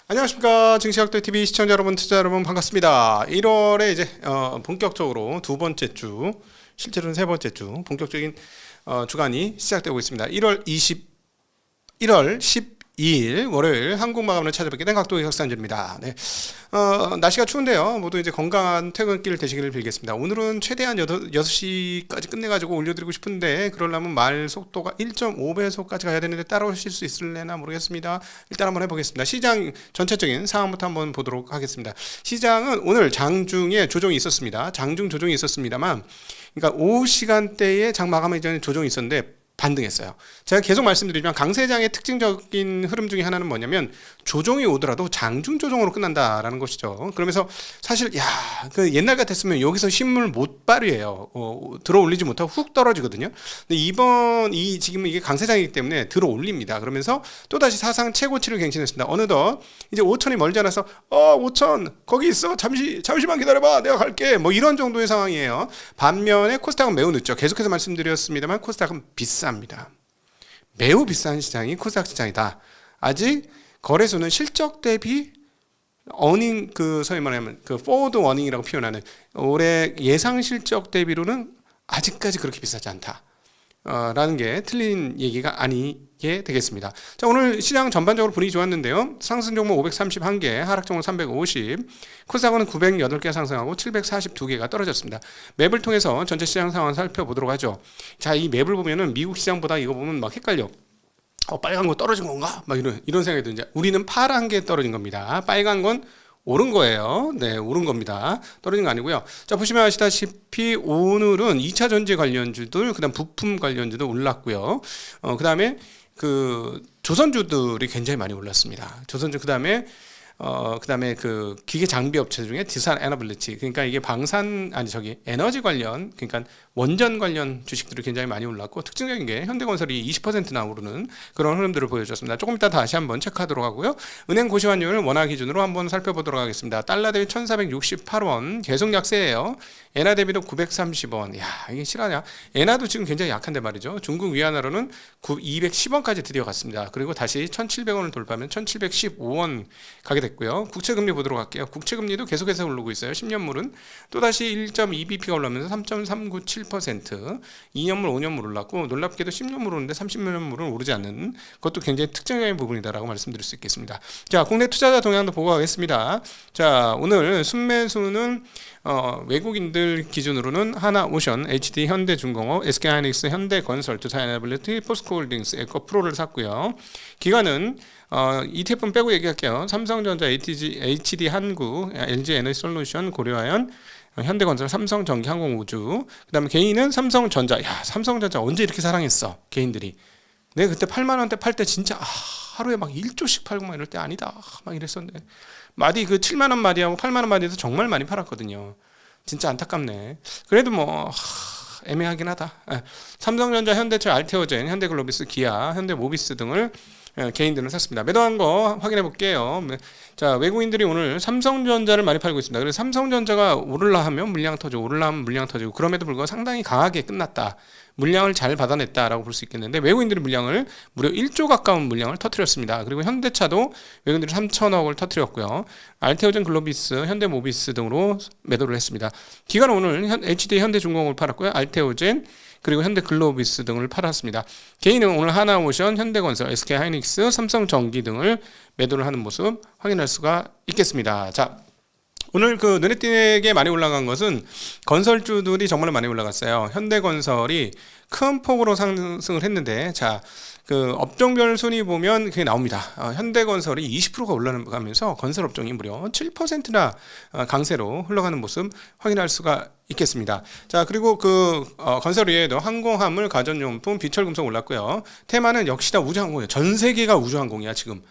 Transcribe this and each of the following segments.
안녕하십니까. 증시학도TV 시청자 여러분, 투자 여러분 반갑습니다. 1월에 이제 본격적으로 두 번째 주, 실제로는 세 번째 주 본격적인 주간이 시작되고 있습니다. 1월 12일 월요일 한국 마감을 찾아뵙게 된 각도의 혁산주입니다. 네. 날씨가 추운데요. 모두 이제 건강한 퇴근길 되시기를 빌겠습니다. 오늘은 최대한 6시까지 끝내가지고 올려드리고 싶은데 그러려면 말 속도가 1.5배속까지 가야 되는데 따라오실 수 있을래나 모르겠습니다. 일단 한번 해보겠습니다. 시장 전체적인 상황부터 한번 보도록 하겠습니다. 시장은 오늘 장중에 조정이 있었습니다. 장중 조정이 있었습니다만, 그러니까 오후 시간대에 장 마감 이전에 조정이 있었는데 반등했어요. 제가 계속 말씀드리지만 강세장의 특징적인 흐름 중에 하나는 뭐냐면 조정이 오더라도 장중 조정으로 끝난다라는 것이죠. 그러면서 사실 그 옛날 같았으면 여기서 신물 못 발휘해요. 들어 올리지 못하고 훅 떨어지거든요. 근데 지금 이게 강세장이기 때문에 들어 올립니다. 그러면서 또다시 사상 최고치를 갱신했습니다. 어느덧 이제 5천이 멀지 않아서 5천 거기 있어, 잠시만 기다려봐, 내가 갈게, 뭐 이런 정도의 상황이에요. 반면에 코스닥은 매우 늦죠. 계속해서 말씀드렸습니다만 코스닥은 비쌉니다. 매우 비싼 시장이 코스닥 시장이다. 아직 거래소는 실적 대비 어닝, 소위 말하면 포워드 어닝이라고 표현하는 올해 예상 실적 대비로는 아직까지 그렇게 비싸지 않다. 라는 게 틀린 얘기가 아니게 되겠습니다. 자, 오늘 시장 전반적으로 분위기 좋았는데요. 상승 종목 531개, 하락 종목 350, 코스닥은 908개 상승하고 742개가 떨어졌습니다. 맵을 통해서 전체 시장 상황 살펴보도록 하죠. 자, 이 맵을 보면은 미국 시장보다 이거 보면 막 헷갈려. 빨간 거 떨어진 건가? 막 이런 생각이 드는지, 우리는 파란 게 떨어진 겁니다. 빨간 건 오른 거예요. 네, 오른 겁니다. 떨어진 거 아니고요. 자, 보시면 아시다시피 오늘은 2차 전지 관련주들, 그다음 부품 관련주도 올랐고요. 그다음에 조선주들이 굉장히 많이 올랐습니다. 조선주, 그다음에 기계 장비 업체 중에 디산 에너빌리티, 그러니까 이게 에너지 관련, 그러니까 원전 관련 주식들이 굉장히 많이 올랐고, 특징적인 게 현대건설이 20%나 오르는 그런 흐름들을 보여줬습니다. 조금 이따 다시 한번 체크하도록 하고요. 은행 고시환율 원화 기준으로 한번 살펴보도록 하겠습니다. 달러 대비 1468원 계속 약세예요. 엔화 대비도 930원. 이게 실화냐? 엔화도 지금 굉장히 약한데 말이죠. 중국 위안화로는 210원까지 드디어 갔습니다. 그리고 다시 1700원을 돌파하면 1715원 가게 됐고요. 국채금리 보도록 할게요. 국채금리도 계속해서 오르고 있어요. 10년물은 또다시 1.2bp가 올라오면서 3.397%, 2년물, 5년물 올랐고, 놀랍게도 10년물 오르는데 30년물은 오르지 않는 것도 굉장히 특징적인 부분이다라고 말씀드릴 수 있겠습니다. 자, 국내 투자자 동향도 보고 가겠습니다. 자, 오늘 순매수는 외국인들 기준으로는 하나오션, HD 현대중공업, SK하이닉스, 현대건설, 두산에너빌리티, 포스코홀딩스, 에코프로를 샀고요. 기관은 ETF는 빼고 얘기할게요. 삼성전자, HD한국, LG에너지솔루션, 고려아연, 현대건설, 삼성전기, 항공우주. 그 다음에 개인은 삼성전자. 삼성전자 언제 이렇게 사랑했어, 개인들이. 내가 그때 8만원대 팔 때 진짜 하루에 막 1조씩 팔고 막 이럴 때 아니다 막 이랬었는데, 마디 7만원 마디하고 8만원 마디에서 정말 많이 팔았거든요. 진짜 안타깝네. 그래도 애매하긴 하다. 삼성전자, 현대철, 알테오젠, 현대글로비스, 기아, 현대모비스 등을 개인들은 샀습니다. 매도한 거 확인해 볼게요. 자, 외국인들이 오늘 삼성전자를 많이 팔고 있습니다. 그래서 삼성전자가 오르려 하면 물량 터지고, 오르려 하면 물량 터지고, 그럼에도 불구하고 상당히 강하게 끝났다, 물량을 잘 받아냈다라고 볼 수 있겠는데, 외국인들이 물량을 무려 1조 가까운 물량을 터뜨렸습니다. 그리고 현대차도 외국인들이 3천억을 터뜨렸고요. 알테오젠, 글로비스, 현대모비스 등으로 매도를 했습니다. 기관은 오늘 HD 현대중공업을 팔았고요. 알테오젠, 그리고 현대글로비스 등을 팔았습니다. 개인은 오늘 하나오션, 현대건설, SK하이닉스, 삼성전기 등을 매도를 하는 모습 확인할 수가 있겠습니다. 자, 오늘 눈에 띄게 많이 올라간 것은 건설주들이 정말 많이 올라갔어요. 현대건설이 큰 폭으로 상승을 했는데, 자, 업종별 순위 보면 그게 나옵니다. 현대건설이 20%가 올라가면서 건설업종이 무려 7%나 강세로 흘러가는 모습 확인할 수가 있겠습니다. 자, 그리고 건설 외에도 항공화물, 가전용품, 비철금속 올랐고요. 테마는 역시나 우주항공이에요. 전 세계가 우주항공이야 지금.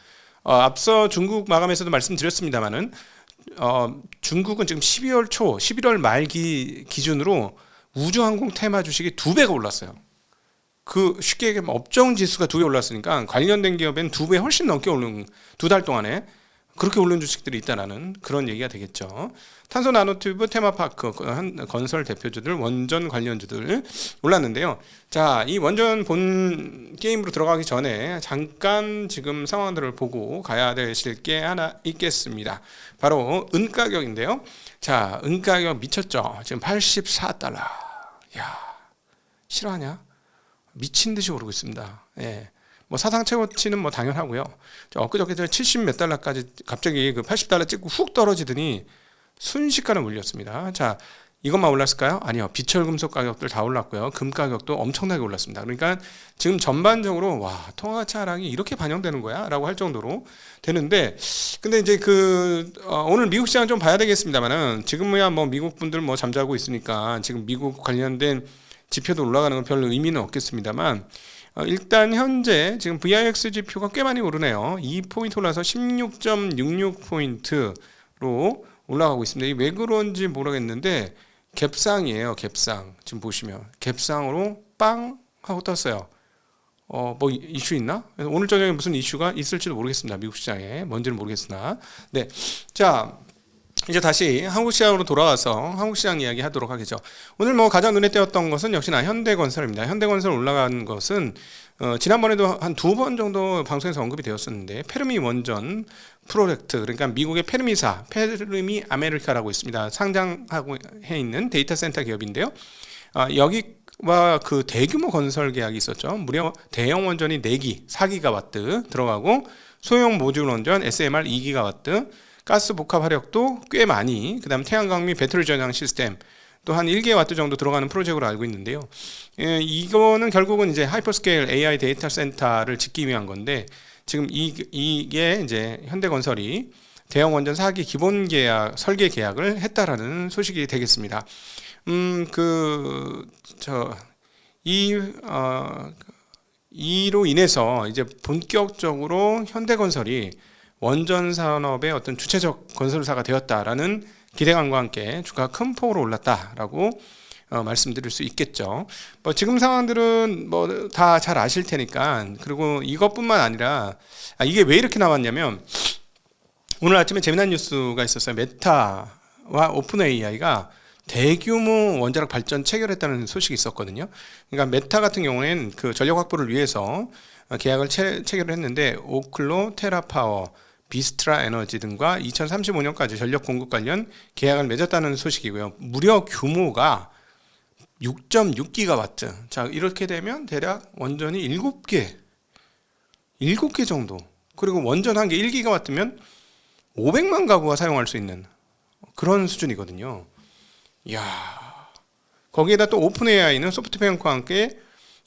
앞서 중국 마감에서도 말씀드렸습니다만은 중국은 지금 12월 초, 11월 말 기준으로 우주항공 테마 주식이 2배가 올랐어요. 쉽게 얘기하면 업종 지수가 2배 올랐으니까 관련된 기업엔 2배 훨씬 넘게 오른, 2달 동안에 그렇게 오른 주식들이 있다라는 그런 얘기가 되겠죠. 탄소 나노튜브, 테마파크, 건설 대표주들, 원전 관련주들 올랐는데요. 자, 이 원전 본 게임으로 들어가기 전에 잠깐 지금 상황들을 보고 가야 되실 게 하나 있겠습니다. 바로 은 가격인데요. 자, 은 가격 미쳤죠. 지금 84달러. 야, 싫어하냐? 미친 듯이 오르고 있습니다. 예. 뭐 사상 최고치는 뭐 당연하고요. 엊그저께 70 몇 달러까지 갑자기 그 80달러 찍고 훅 떨어지더니 순식간에 올렸습니다. 자, 이것만 올랐을까요? 아니요. 비철금속 가격들 다 올랐고요. 금 가격도 엄청나게 올랐습니다. 그러니까 지금 전반적으로 와, 통화가치 하락이 이렇게 반영되는 거야? 라고 할 정도로 되는데, 근데 이제 오늘 미국 시장 좀 봐야 되겠습니다만은 지금이야 뭐 미국 분들 뭐 잠자고 있으니까 지금 미국 관련된 지표도 올라가는 건 별 의미는 없겠습니다만, 일단 현재 지금 VIX 지표가 꽤 많이 오르네요. 2포인트 올라서 16.66포인트로 올라가고 있습니다. 이게 왜 그런지 모르겠는데 갭상이에요. 갭상. 지금 보시면 갭상으로 빵 하고 떴어요. 뭐 이슈 있나? 오늘 저녁에 무슨 이슈가 있을지도 모르겠습니다. 미국 시장에 뭔지는 모르겠으나. 네, 자, 이제 다시 한국 시장으로 돌아와서 한국 시장 이야기 하도록 하겠죠. 오늘 뭐 가장 눈에 띄었던 것은 역시나 현대건설입니다. 현대건설 올라간 것은 지난번에도 한 2번 정도 방송에서 언급이 되었었는데, 페르미 원전 프로젝트, 그러니까 미국의 페르미사, 페르미 아메리카라고 있습니다. 상장하고 해 있는 데이터 센터 기업인데요. 여기와 그 대규모 건설 계약이 있었죠. 무려 대형 원전이 4기, 4기가와트 들어가고, 소형 모듈 원전 SMR 2기가와트, 가스 복합 화력도 꽤 많이, 그 다음 태양광 및 배터리 저장 시스템 또 한 1기가와트 정도 들어가는 프로젝트로 알고 있는데요. 이거는 결국은 이제 하이퍼스케일 AI 데이터 센터를 짓기 위한 건데, 지금 이게 이제 현대건설이 대형 원전 4기 기본 계약, 설계 계약을 했다라는 소식이 되겠습니다. 이로 인해서 이제 본격적으로 현대건설이 원전 산업의 어떤 주체적 건설사가 되었다라는 기대감과 함께 주가가 큰 폭으로 올랐다라고 말씀드릴 수 있겠죠. 뭐 지금 상황들은 뭐 다 잘 아실 테니까. 그리고 이것뿐만 아니라 이게 왜 이렇게 나왔냐면, 오늘 아침에 재미난 뉴스가 있었어요. 메타와 오픈 AI가 대규모 원자력 발전 체결했다는 소식이 있었거든요. 그러니까 메타 같은 경우에는 그 전력 확보를 위해서 계약을 체결을 했는데, 오클로, 테라파워, 비스트라 에너지 등과 2035년까지 전력 공급 관련 계약을 맺었다는 소식이고요. 무려 규모가 6.6기가와트. 자, 이렇게 되면 대략 원전이 7개 정도. 그리고 원전 한 개 1기가와트면 500만 가구가 사용할 수 있는 그런 수준이거든요. 이야. 거기에다 또 오픈 AI는 소프트뱅크와 함께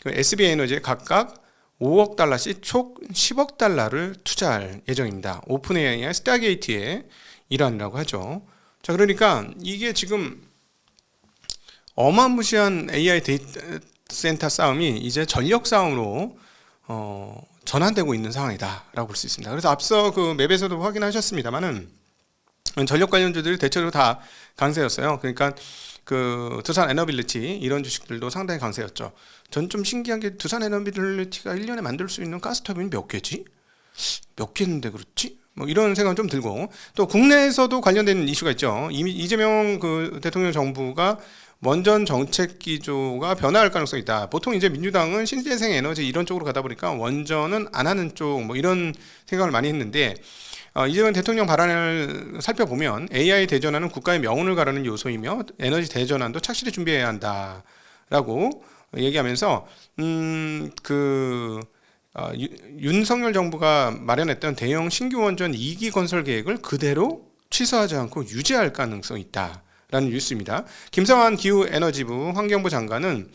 그 SB 에너지에 각각 5억 달러씩 총 10억 달러를 투자할 예정입니다. 오픈 AI의 스타게이트의 일환이라고 하죠. 자, 그러니까 이게 지금 어마무시한 AI 데이터 센터 싸움이 이제 전력 싸움으로 전환되고 있는 상황이다라고 볼 수 있습니다. 그래서 앞서 그 맵에서도 확인하셨습니다만은 전력 관련주들이 대체로 다 강세였어요. 그러니까 그 두산 에너빌리티 이런 주식들도 상당히 강세였죠. 전 좀 신기한 게 두산 에너빌리티가 1년에 만들 수 있는 가스터빈 몇 개지? 몇 개인데 그렇지? 뭐 이런 생각은 좀 들고, 또 국내에서도 관련된 이슈가 있죠. 이미 이재명 그 대통령 정부가 원전 정책 기조가 변화할 가능성이 있다. 보통 이제 민주당은 신재생 에너지 이런 쪽으로 가다 보니까 원전은 안 하는 쪽 뭐 이런 생각을 많이 했는데, 이재명 대통령 발언을 살펴보면 AI 대전환은 국가의 명운을 가르는 요소이며 에너지 대전환도 착실히 준비해야 한다라고 얘기하면서 윤석열 정부가 마련했던 대형 신규 원전 2기 건설 계획을 그대로 취소하지 않고 유지할 가능성이 있다라는 뉴스입니다. 김성환 기후에너지부 환경부 장관은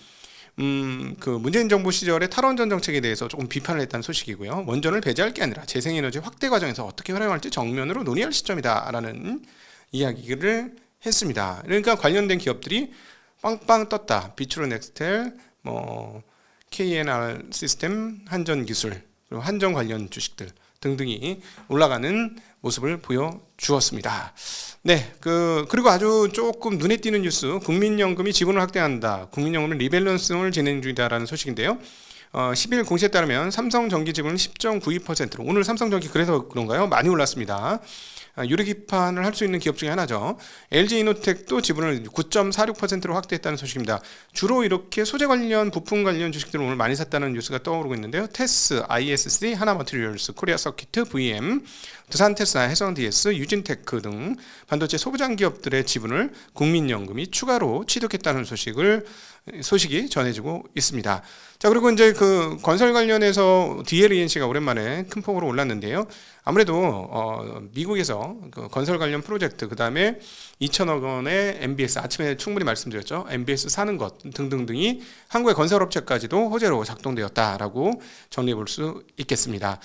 그 문재인 정부 시절의 탈원전 정책에 대해서 조금 비판을 했다는 소식이고요. 원전을 배제할 게 아니라 재생에너지 확대 과정에서 어떻게 활용할지 정면으로 논의할 시점이다라는 이야기를 했습니다. 그러니까 관련된 기업들이 빵빵 떴다. 비추로 넥스텔, 뭐 KNR 시스템, 한전기술, 그리고 한전 관련 주식들 등등이 올라가는 모습을 보여주었습니다. 네, 그리고 아주 조금 눈에 띄는 뉴스, 국민연금이 지분을 확대한다. 국민연금은 리밸런싱을 진행 중이다라는 소식인데요. 10일 공시에 따르면 삼성전기 지분은 10.92%로 오늘 삼성전기 그래서 그런가요? 많이 올랐습니다. 유리기판을 할 수 있는 기업 중에 하나죠. LG이노텍도 지분을 9.46%로 확대했다는 소식입니다. 주로 이렇게 소재 관련, 부품 관련 주식들을 오늘 많이 샀다는 뉴스가 떠오르고 있는데요. 테스, ISC, 하나마테리얼스, 코리아서키트, VM, 두산테스나, 해성DS, 유진테크 등 반도체 소부장 기업들의 지분을 국민연금이 추가로 취득했다는 소식이 전해지고 있습니다. 자, 그리고 이제 그 건설 관련해서 DLENC가 오랜만에 큰 폭으로 올랐는데요. 아무래도 미국에서 그 건설 관련 프로젝트, 그 다음에 2천억 원의 MBS, 아침에 충분히 말씀드렸죠. MBS 사는 것 등등등이 한국의 건설업체까지도 호재로 작동되었다라고 정리해 볼 수 있겠습니다.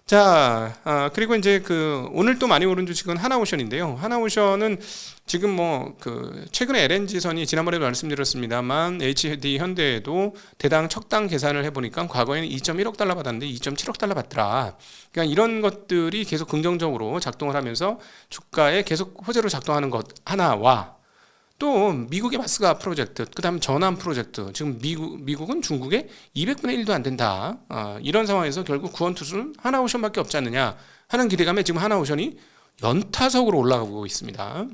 자, 그리고 이제 그 오늘 또 많이 오른 주식은 하나오션인데요. 하나오션은 지금 뭐 그 최근에 LNG선이 지난번에도 말씀드렸습니다만 HD 현대에도 대당 척당 계산을 해보니까 과거에는 2.1억 달러 받았는데 2.7억 달러 받더라. 그러니까 이런 것들이 계속 긍정적으로 작동을 하면서 주가에 계속 호재로 작동하는 것 하나와 또 미국의 마스가 프로젝트, 그 다음 전함 프로젝트, 지금 미국은 중국의 200분의 1도 안 된다. 이런 상황에서 결국 구원투수는 하나오션밖에 없지 않느냐 하는 기대감에 지금 하나오션이 연타석으로 올라가고 있습니다.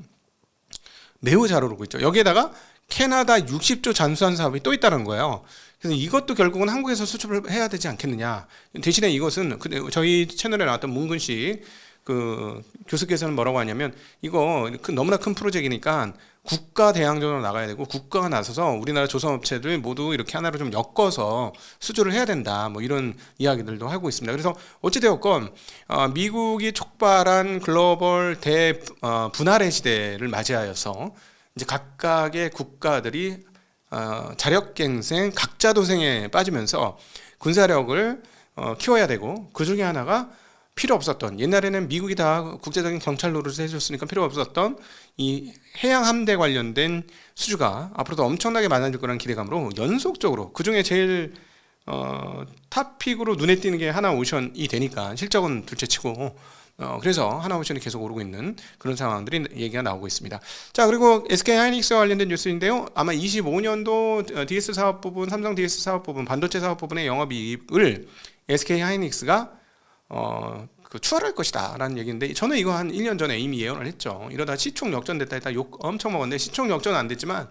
매우 잘 오르고 있죠. 여기에다가 캐나다 60조 잔수한 사업이 또 있다는 거예요. 그래서 이것도 결국은 한국에서 수출을 해야 되지 않겠느냐. 대신에 이것은 저희 채널에 나왔던 문근 씨 그 교수께서는 뭐라고 하냐면 이거 너무나 큰 프로젝트니까 국가 대항전으로 나가야 되고 국가가 나서서 우리나라 조선업체들 모두 이렇게 하나로 좀 엮어서 수주를 해야 된다. 뭐 이런 이야기들도 하고 있습니다. 그래서 어찌되었건 미국이 촉발한 글로벌 분할의 시대를 맞이하여서 이제 각각의 국가들이 자력갱생, 각자 도생에 빠지면서 군사력을 키워야 되고 그 중에 하나가 필요 없었던, 옛날에는 미국이 다 국제적인 경찰 노릇을 해줬으니까 필요 없었던 이 해양 함대 관련된 수주가 앞으로도 엄청나게 많아질 거라는 기대감으로 연속적으로, 그 중에 제일 탑픽으로 눈에 띄는 게 하나오션이 되니까 실적은 둘째치고 그래서 하나오션이 계속 오르고 있는 그런 상황들이 얘기가 나오고 있습니다. 자, 그리고 SK하이닉스와 관련된 뉴스인데요. 아마 25년도 DS 사업 부분, 삼성 DS 사업 부분, 반도체 사업 부분의 영업이익을 SK하이닉스가 추월할 것이다 라는 얘기인데, 저는 이거 한 1년 전에 이미 예언을 했죠. 이러다 시총 역전됐다 했다 욕 엄청 먹었는데 시총 역전은 안 됐지만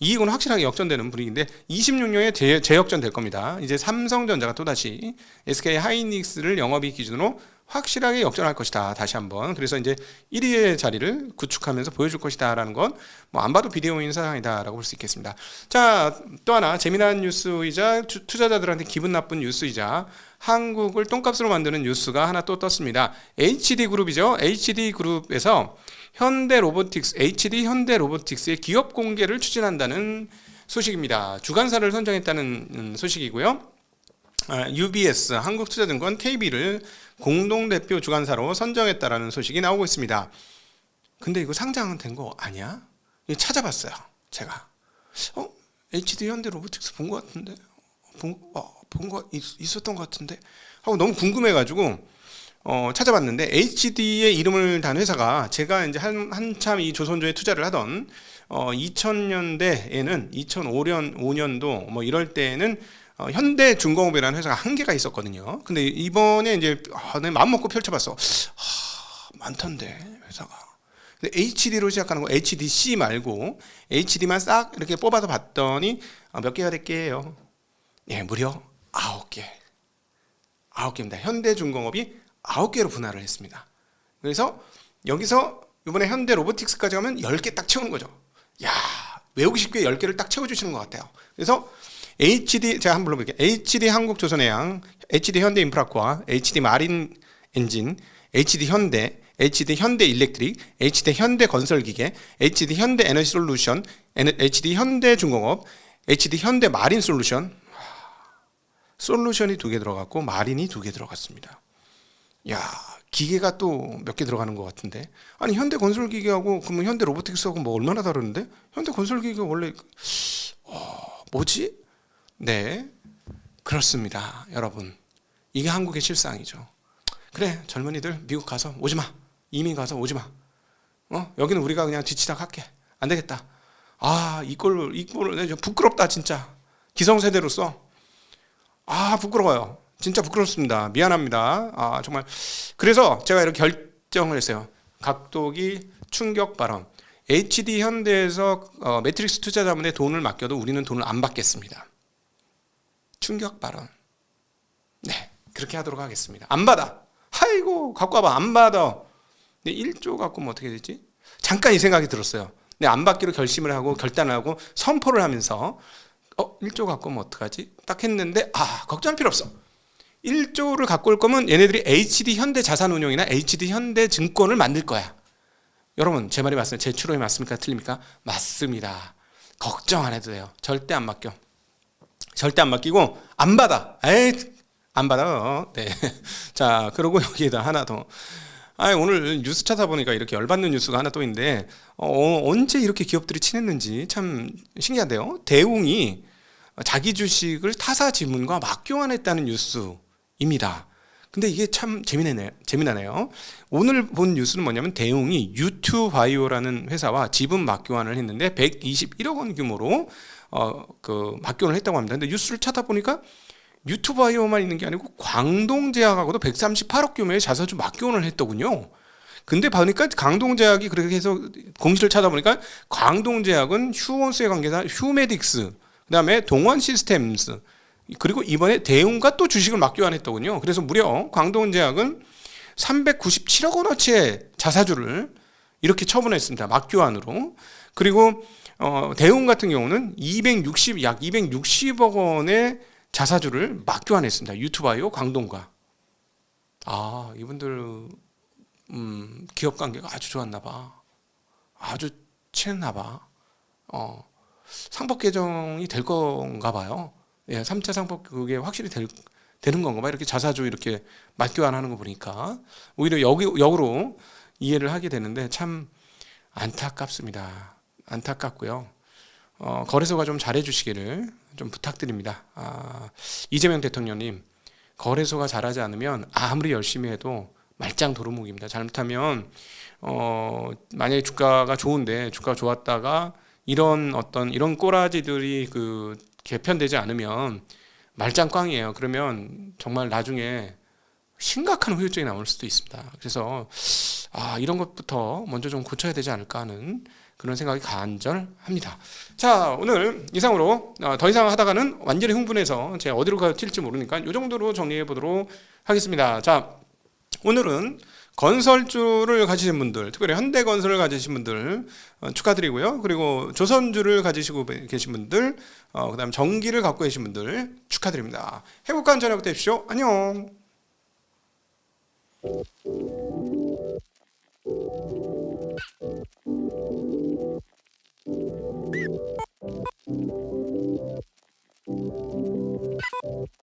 이익은 확실하게 역전되는 분위기인데 26년에 재역전 될 겁니다. 이제 삼성전자가 또다시 SK하이닉스를 영업이익 기준으로 확실하게 역전할 것이다. 다시 한번. 그래서 이제 1위의 자리를 구축하면서 보여줄 것이다 라는 건 뭐 안 봐도 비디오인 사항이다라고 볼 수 있겠습니다. 자, 또 하나 재미난 뉴스이자 투자자들한테 기분 나쁜 뉴스이자 한국을 똥값으로 만드는 뉴스가 하나 또 떴습니다. HD그룹이죠. HD그룹에서 HD 현대로보틱스의 기업 공개를 추진한다는 소식입니다. 주관사를 선정했다는 소식이고요. UBS, 한국투자증권, KB를 공동대표 주관사로 선정했다라는 소식이 나오고 있습니다. 근데 이거 상장된 거 아니야? 이거 찾아봤어요. 제가 HD 현대로보틱스 본 것 같은데 본 거 있었던 것 같은데 하고 너무 궁금해가지고 찾아봤는데 HD의 이름을 단 회사가 제가 이제 한참 이 조선조에 투자를 하던 2000년대에는 2005년도 뭐 이럴 때에는 현대중공업이라는 회사가 한 개가 있었거든요. 근데 이번에 이제 내 마음 먹고 펼쳐봤어. 많던데 회사가. 근데 HD로 시작하는 거 HDC 말고 HD만 싹 이렇게 뽑아서 봤더니 몇 개가 됐게요. 예, 무려 9개. 9개입니다. 현대중공업이 9개로 분할을 했습니다. 그래서 여기서 이번에 현대로보틱스까지 가면 10개 딱 채우는 거죠. 야, 외우기 쉽게 10개를 딱 채워주시는 것 같아요. 그래서 HD, 제가 한번 불러볼게요. HD 한국조선해양, HD 현대인프라코아, HD 마린 엔진, HD 현대, HD 현대일렉트릭, HD 현대건설기계, HD 현대에너지솔루션, HD 현대중공업, HD 현대마린 솔루션이 2개 들어갔고 마린이 2개 들어갔습니다. 야, 기계가 또 몇 개 들어가는 것 같은데, 아니 현대건설기계하고 그러면 현대로보틱스하고 뭐 얼마나 다른데? 현대건설기계가 원래 뭐지? 네, 그렇습니다, 여러분. 이게 한국의 실상이죠. 그래, 젊은이들 미국 가서 오지마, 이민 가서 오지마. 여기는 우리가 그냥 뒤치다 갈게. 안 되겠다. 이 꼴을 부끄럽다 진짜. 기성세대로서 아, 부끄러워요. 진짜 부끄럽습니다. 미안합니다. 아, 정말. 그래서 제가 이렇게 결정을 했어요. 각독이 충격 발언. HD 현대에서 매트릭스 투자자분의 돈을 맡겨도 우리는 돈을 안 받겠습니다. 충격 발언. 네, 그렇게 하도록 하겠습니다. 안 받아. 아이고, 갖고 와봐. 안 받아. 근데 1조 갖고 오면 어떻게 되지? 잠깐 이 생각이 들었어요. 근데 안 받기로 결심을 하고 결단을 하고 선포를 하면서 1조 갖고 오면 어떡하지? 딱 했는데 걱정할 필요 없어. 1조를 갖고 올 거면 얘네들이 HD 현대 자산운용이나 HD 현대 증권을 만들 거야. 여러분, 제 말이 맞습니다. 제 추론이 맞습니까? 틀립니까? 맞습니다. 걱정 안 해도 돼요. 절대 안 맡겨. 절대 안 맡기고 안 받아. 에이, 안 받아. 네. 자, 그리고 여기에다 하나 더. 오늘 뉴스 찾아보니까 이렇게 열받는 뉴스가 하나 또 있는데 언제 이렇게 기업들이 친했는지 참 신기한데요. 대웅이 자기 주식을 타사 지분과 맞교환했다는 뉴스입니다. 근데 이게 참 재미나네요. 오늘 본 뉴스는 뭐냐면 대웅이 유투바이오라는 회사와 지분 맞교환을 했는데 121억 원 규모로 그 맞교환을 했다고 합니다. 근데 뉴스를 찾아보니까 유투바이오만 있는 게 아니고 광동제약하고도 138억 규모의 자사주 맞교환을 했더군요. 근데 보니까 광동제약이 그렇게 해서 공시를 찾아보니까 광동제약은 휴원수의 관계사 휴메딕스, 그다음에 동원시스템스, 그리고 이번에 대웅과 또 주식을 맞교환했더군요. 그래서 무려 광동제약은 397억 원어치의 자사주를 이렇게 처분했습니다. 맞교환으로. 그리고 대웅 같은 경우는 약 260억 원의 자사주를 맞교환했습니다. 유투바이오 광동과. 이분들 기업 관계가 아주 좋았나 봐. 아주 친했나 봐. 상법 개정이 될 건가 봐요. 예, 3차 상법 그게 확실히 되는 건가 봐. 이렇게 자사주 이렇게 맞교환하는 거 보니까 오히려 역으로 이해를 하게 되는데 참 안타깝습니다. 안타깝고요. 거래소가 좀 잘해 주시기를 좀 부탁드립니다. 이재명 대통령님, 거래소가 잘하지 않으면 아무리 열심히 해도 말짱 도루묵입니다. 잘못하면 만약에 주가가 좋은데 주가가 좋았다가 이런 꼬라지들이 개편되지 않으면 말짱 꽝이에요. 그러면 정말 나중에 심각한 후유증이 나올 수도 있습니다. 그래서 이런 것부터 먼저 좀 고쳐야 되지 않을까 하는 그런 생각이 간절합니다. 자, 오늘 이상으로 더 이상 하다가는 완전히 흥분해서 제가 어디로 튈지 모르니까 이 정도로 정리해 보도록 하겠습니다. 자, 오늘은 건설주를 가지신 분들, 특별히 현대건설을 가지신 분들 축하드리고요. 그리고 조선주를 가지시고 계신 분들, 그다음 전기를 갖고 계신 분들 축하드립니다. 행복한 저녁 되십시오. 안녕.